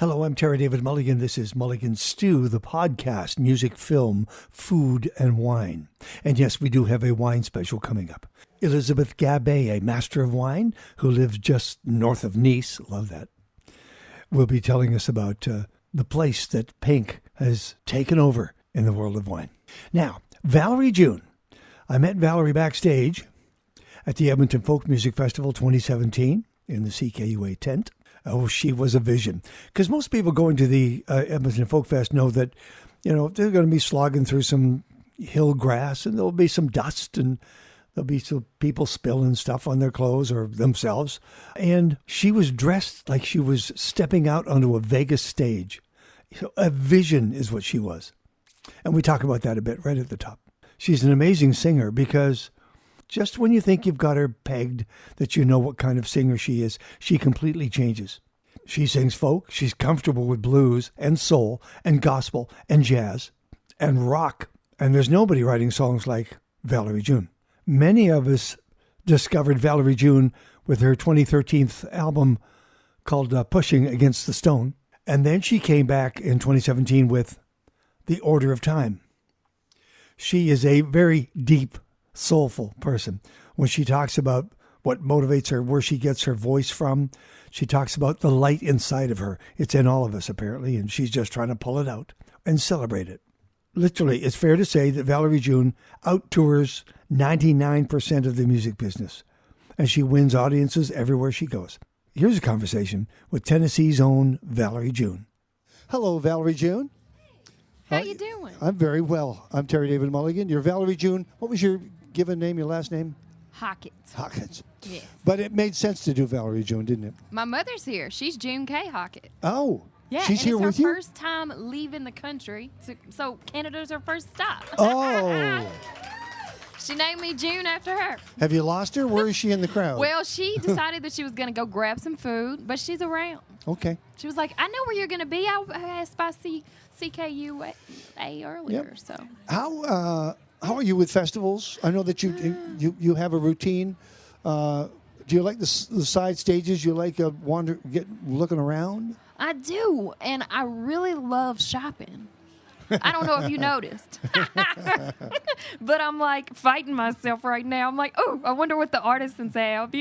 Hello, I'm Terry David Mulligan. This is Mulligan Stew, the podcast, music, film, food, and wine. And yes, we do have a wine special coming up. Elizabeth Gabay, a master of wine who lives just north of Nice, love that, will be telling us about the place that Pink has taken over in the world of wine. Now, Valerie June. I met Valerie backstage at the Edmonton Folk Music Festival 2017 in the CKUA tent. Oh, she was a vision. Because most people going to the Edmonton Folk Fest know that, they're going to be slogging through some hill grass and there'll be some dust and there'll be some people spilling stuff on their clothes or themselves. And she was dressed like she was stepping out onto a Vegas stage. So a vision is what she was. And we talk about that a bit right at the top. She's an amazing singer because just when you think you've got her pegged, that you know what kind of singer she is, she completely changes. She sings folk, she's comfortable with blues and soul and gospel and jazz and rock. And there's nobody writing songs like Valerie June. Many of us discovered Valerie June with her 2013 album called Pushing Against the Stone. And then she came back in 2017 with The Order of Time. She is a very deep, soulful person. When she talks about what motivates her, where she gets her voice from, she talks about the light inside of her. It's in all of us, apparently, and she's just trying to pull it out and celebrate it. Literally, it's fair to say that Valerie June out-tours 99% of the music business, and she wins audiences everywhere she goes. Here's a conversation with Tennessee's own Valerie June. Hello, Valerie June. How you doing? I'm very well. I'm Terry David Mulligan. You're Valerie June. What was your given name, your last name? Hawkins. Yes. But it made sense to do Valerie June, didn't it? My mother's here. She's June K. Hockett. Oh. Yeah, she's here with it's you? her first time leaving the country, so Canada's her first stop. Oh. She named me June after her. Have you lost her? Where is she in the crowd? Well, she decided that she was going to go grab some food, but she's around. Okay. She was like, I know where you're going to be. I asked by CKUA earlier. Yep. So How are you with festivals? I know that you have a routine. Do you like the side stages? You like looking around? I do, and I really love shopping. I don't know if you noticed, but I'm like fighting myself right now. I'm like, oh, I wonder what the artisans have,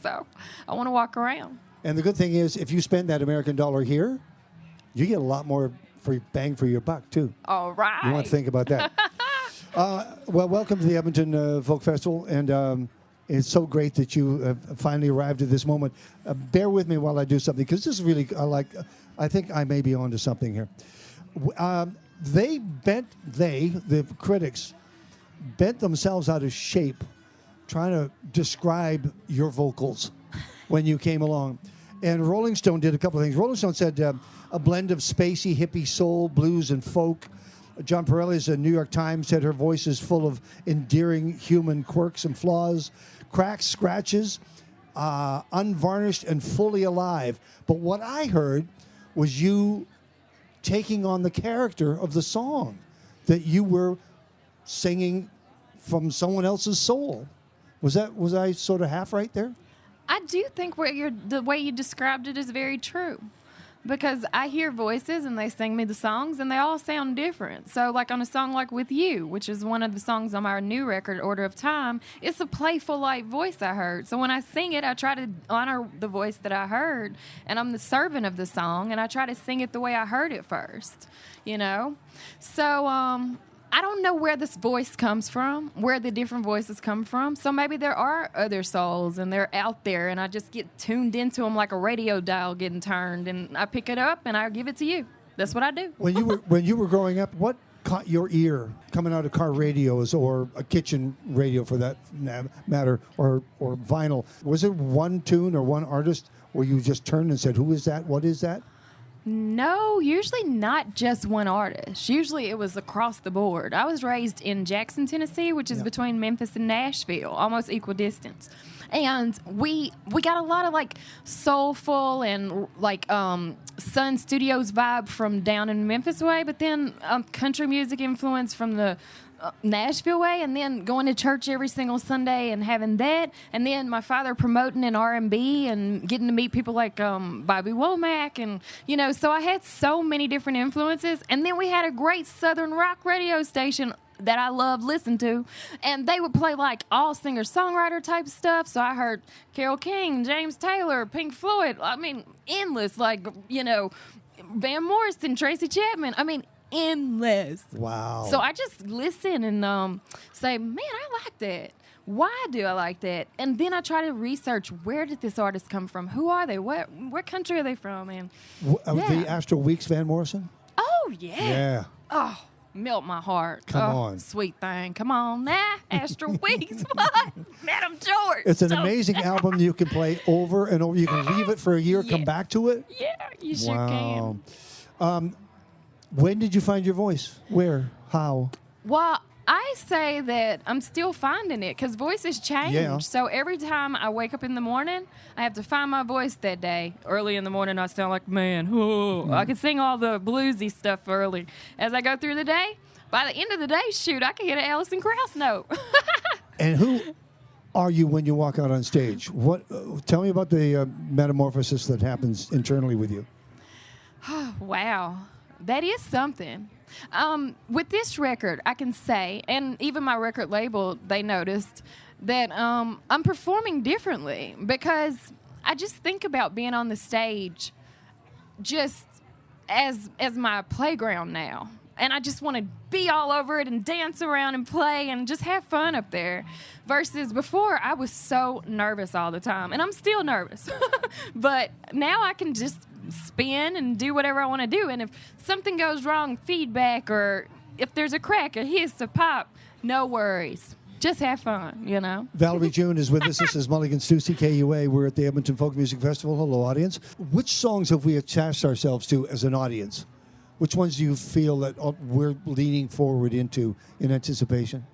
So I want to walk around. And the good thing is, if you spend that American dollar here, you get a lot more bang for your buck, too. All right. You want to think about that. Well, welcome to the Edmonton Folk Festival, and it's so great that you have finally arrived at this moment. Bear with me while I do something, because this is really, I think I may be onto something here. The critics, bent themselves out of shape trying to describe your vocals when you came along. And Rolling Stone did a couple of things. Rolling Stone said a blend of spacey, hippie soul, blues, and folk. John Pirelli's New York Times said her voice is full of endearing human quirks and flaws, cracks, scratches, unvarnished and fully alive. But what I heard was you taking on the character of the song, that you were singing from someone else's soul. Was I sort of half right there? I do think the way you described it is very true, because I hear voices and they sing me the songs and they all sound different. So like on a song like With You, which is one of the songs on our new record, Order of Time, it's a playful, light voice I heard. So when I sing it, I try to honor the voice that I heard, and I'm the servant of the song, and I try to sing it the way I heard it first, So I don't know where this voice comes from, where the different voices come from. So maybe there are other souls and they're out there, and I just get tuned into them like a radio dial getting turned, and I pick it up and I give it to you. That's what I do. When you were growing up, what caught your ear coming out of car radios or a kitchen radio for that matter, or vinyl? Was it one tune or one artist where you just turned and said, who is that? What is that? No, usually not just one artist. Usually it was across the board. I was raised in Jackson, Tennessee, which is between Memphis and Nashville, almost equal distance. And we got a lot of like soulful and like Sun Studios vibe from down in Memphis way, but then country music influence from the Nashville way, and then going to church every single Sunday and having that, and then my father promoting in R&B and getting to meet people like Bobby Womack, and so I had so many different influences. And then we had a great Southern rock radio station that I loved listening to, and they would play like all singer-songwriter type stuff. So I heard Carole King, James Taylor, Pink Floyd. I mean, endless, like Van Morrison, Tracy Chapman. I mean, endless. Wow. So I just listen and say, man, I like that. Why do I like that? And then I try to research, where did this artist come from? Who are they? What country are they from? And the Astral Weeks, Van Morrison? Oh, yeah. Yeah. Oh, melt my heart. Come on. Sweet thing. Come on now. Astral Weeks. What? Madam George. It's an amazing album you can play over and over. You can leave it for a year, come back to it. Yeah, you sure can. When did you find your voice? Where? How? Well, I say that I'm still finding it because voices change. Yeah. So every time I wake up in the morning, I have to find my voice that day. Early in the morning, I sound like, man, I can sing all the bluesy stuff early. As I go through the day, by the end of the day, shoot, I can hit an Alison Krauss note. And who are you when you walk out on stage? Tell me about the metamorphosis that happens internally with you. Wow. That is something. With this record, I can say, and even my record label, they noticed that I'm performing differently because I just think about being on the stage just as my playground now. And I just want to be all over it and dance around and play and just have fun up there. Versus before, I was so nervous all the time. And I'm still nervous. But now I can just spin and do whatever I want to do. And if something goes wrong, feedback, or if there's a crack, a hiss, a pop, no worries. Just have fun, Valerie June is with us. This is Mulligan Stew, CKUA. We're at the Edmonton Folk Music Festival. Hello, audience. Which songs have we attached ourselves to as an audience? Which ones do you feel that we're leaning forward into in anticipation?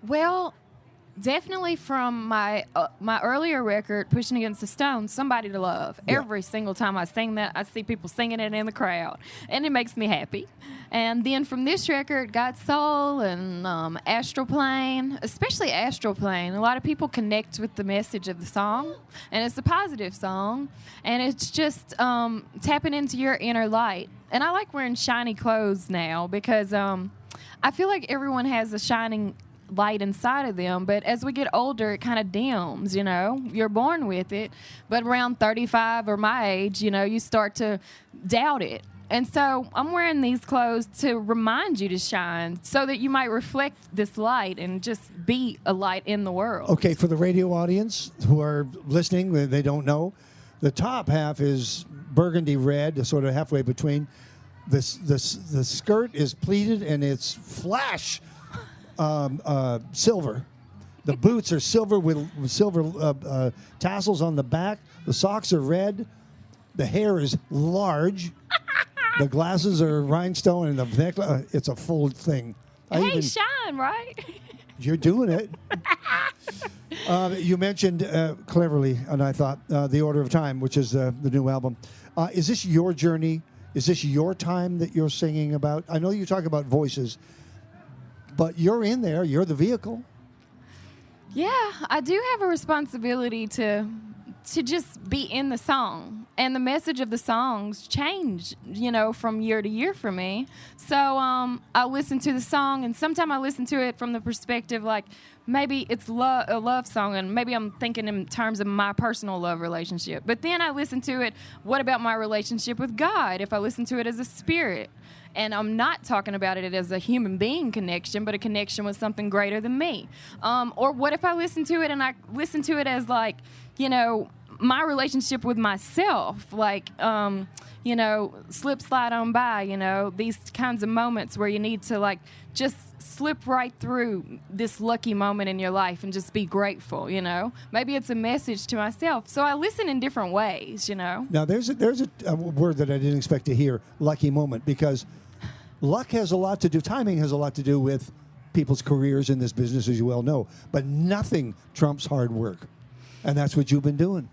Well, definitely from my earlier record, Pushing Against the Stone, Somebody to Love. Yeah. Every single time I sing that, I see people singing it in the crowd, and it makes me happy. And then from this record, Got Soul and Astral Plane, especially Astral Plane. A lot of people connect with the message of the song, and it's a positive song, and it's just tapping into your inner light. And I like wearing shiny clothes now because I feel like everyone has a shining light inside of them, but as we get older, it kind of dims, You're born with it, but around 35 or my age, you start to doubt it. And so I'm wearing these clothes to remind you to shine so that you might reflect this light and just be a light in the world. Okay, for the radio audience who are listening, they don't know, the top half is burgundy red, sort of halfway between. The skirt is pleated and it's flash silver. The boots are silver with silver tassels on the back. The socks are red. The hair is large. The glasses are rhinestone, and the necklace, it's a full thing. Shine, right? You're doing it. You mentioned cleverly, and I thought, The Order of Time, which is the new album. Is this your journey? Is this your time that you're singing about? I know you talk about voices, but you're in there. You're the vehicle. Yeah, I do have a responsibility to just be in the song. And the message of the songs change, from year to year for me. So I listen to the song, and sometimes I listen to it from the perspective like maybe it's a love song, and maybe I'm thinking in terms of my personal love relationship. But then I listen to it, what about my relationship with God? If I listen to it as a spirit, and I'm not talking about it as a human being connection, but a connection with something greater than me. Or what if I listen to it and I listen to it as like, my relationship with myself, like, slip, slide on by, these kinds of moments where you need to, like, just slip right through this lucky moment in your life and just be grateful, Maybe it's a message to myself. So I listen in different ways, Now, there's a word that I didn't expect to hear, lucky moment, because luck has a lot to do, timing has a lot to do with people's careers in this business, as you well know, but nothing trumps hard work. And that's what you've been doing.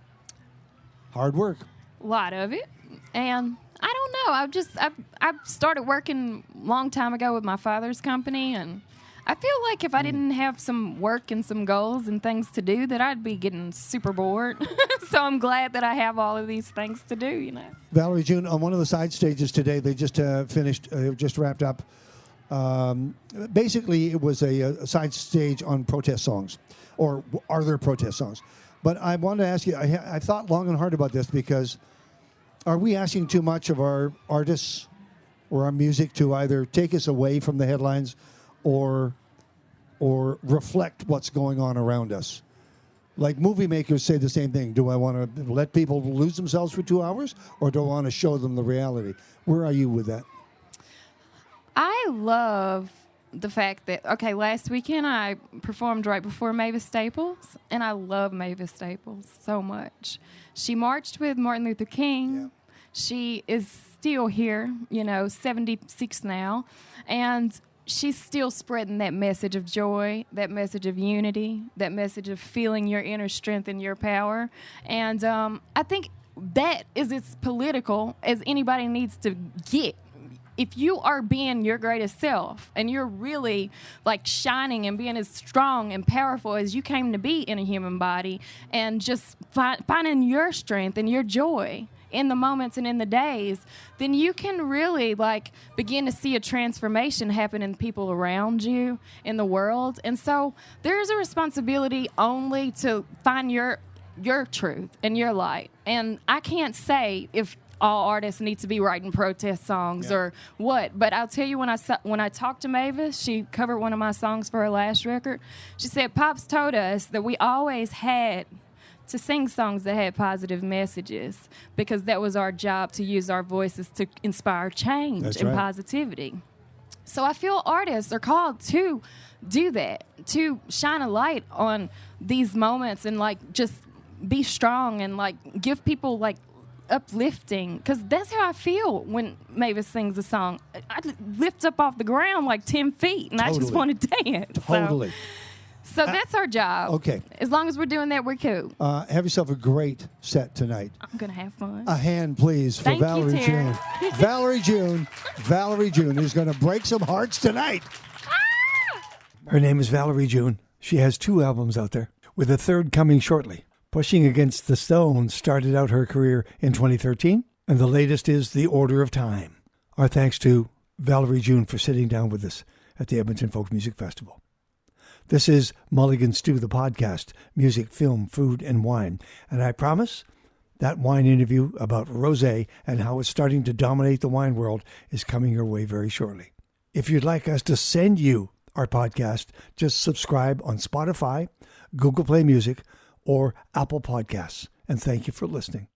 Hard work. A lot of it. And I don't know. I started working a long time ago with my father's company, and I feel like if I didn't have some work and some goals and things to do, that I'd be getting super bored. So I'm glad that I have all of these things to do, you know. Valerie June, on one of the side stages today, they just just wrapped up. Basically, it was a side stage on protest songs, or are there protest songs? But I wanted to ask you, I thought long and hard about this, because are we asking too much of our artists or our music to either take us away from the headlines or reflect what's going on around us? Like movie makers say the same thing. Do I want to let people lose themselves for 2 hours, or do I want to show them the reality? Where are you with that? I love the fact that, okay, last weekend I performed right before Mavis Staples, and I love Mavis Staples so much. She marched with Martin Luther King. Yeah. She is still here, 76 now, and she's still spreading that message of joy, that message of unity, that message of feeling your inner strength and your power. And I think that is as political as anybody needs to get. If you are being your greatest self and you're really like shining and being as strong and powerful as you came to be in a human body, and just finding your strength and your joy in the moments and in the days, then you can really like begin to see a transformation happen in people around you in the world. And so there's a responsibility only to find your truth and your light. And I can't say if all artists need to be writing protest songs or what, but I'll tell you, when I talked to Mavis, she covered one of my songs for her last record. She said, Pops told us that we always had to sing songs that had positive messages, because that was our job, to use our voices to inspire change and positivity. So I feel artists are called to do that, to shine a light on these moments and like just be strong and like give people like uplifting, because that's how I feel when Mavis sings a song. I lift up off the ground like 10 feet and I just want to dance. Totally. So that's our job. Okay. As long as we're doing that, we're cool. Have yourself a great set tonight. I'm going to have fun. A hand, please, for Thank Valerie you, Terry. June. Valerie June is going to break some hearts tonight. Her name is Valerie June. She has 2 albums out there, with a third coming shortly. Pushing Against the Stone started out her career in 2013, and the latest is The Order of Time. Our thanks to Valerie June for sitting down with us at the Edmonton Folk Music Festival. This is Mulligan Stew, the podcast, music, film, food, and wine. And I promise that wine interview about rosé and how it's starting to dominate the wine world is coming your way very shortly. If you'd like us to send you our podcast, just subscribe on Spotify, Google Play Music, or Apple Podcasts. And thank you for listening.